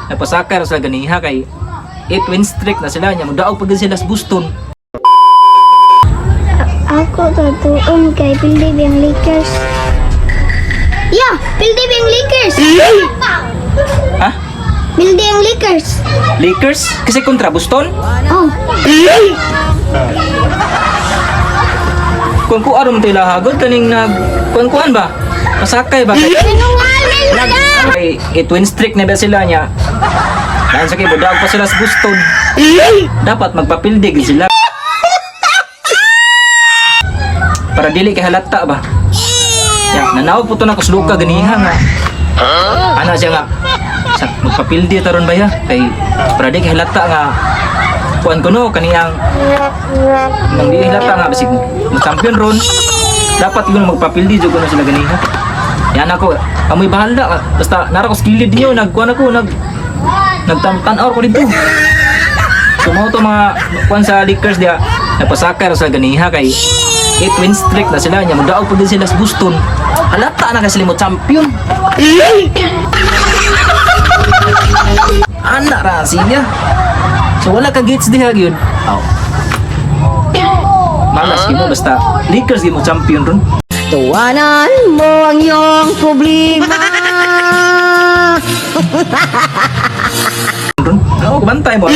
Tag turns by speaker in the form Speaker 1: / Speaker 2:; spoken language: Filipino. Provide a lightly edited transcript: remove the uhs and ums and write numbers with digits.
Speaker 1: napasakay ra sila ganiha kay 8 win streak na sila nya mudaog pag sila sa Boston.
Speaker 2: Ako tatuon kay pildi biyang Lakers. Yeah, pildi biyang Lakers.
Speaker 1: Ha?
Speaker 2: Pildi ang Lakers.
Speaker 1: Lakers kasi kontra Boston.
Speaker 2: Oh.
Speaker 1: Kung aron mo tayo hagod kaning nag kuan ba? Pasakay ba? Kay 8 win streak na ba sila nya? Dahil sa kay mudaog pa sila sa Boston. Dapat magpapildi gid sila. Para dili kay halata ba? Ya, nanawag po to na kusluka ganiha nga. Ana siya nga. Sa magpapildi taron ba ya? Kay para di kay halata nga kuan ko no kaniyang nang di halata nga basig champion ron. Dapat yun magpapildi jud ko na sila ganiha. Yan ako, amoy bahala basta nara ko skilled niyo nagkuan ako nagtan-or ko dito. Sumo to mga kuan sa Lakers dia napasakay ra sa ganiha kay 8 win streak na sila nya mudaog pag sila sa Boston. Halata na kasi mo champion. Anak ra siya. So wala ka gets diha gyud. Aw. Malas gimo basta Lakers gimo champion ron.
Speaker 3: Tuwanan mo ang iyong problema.
Speaker 1: Ron. Ako bantay mo.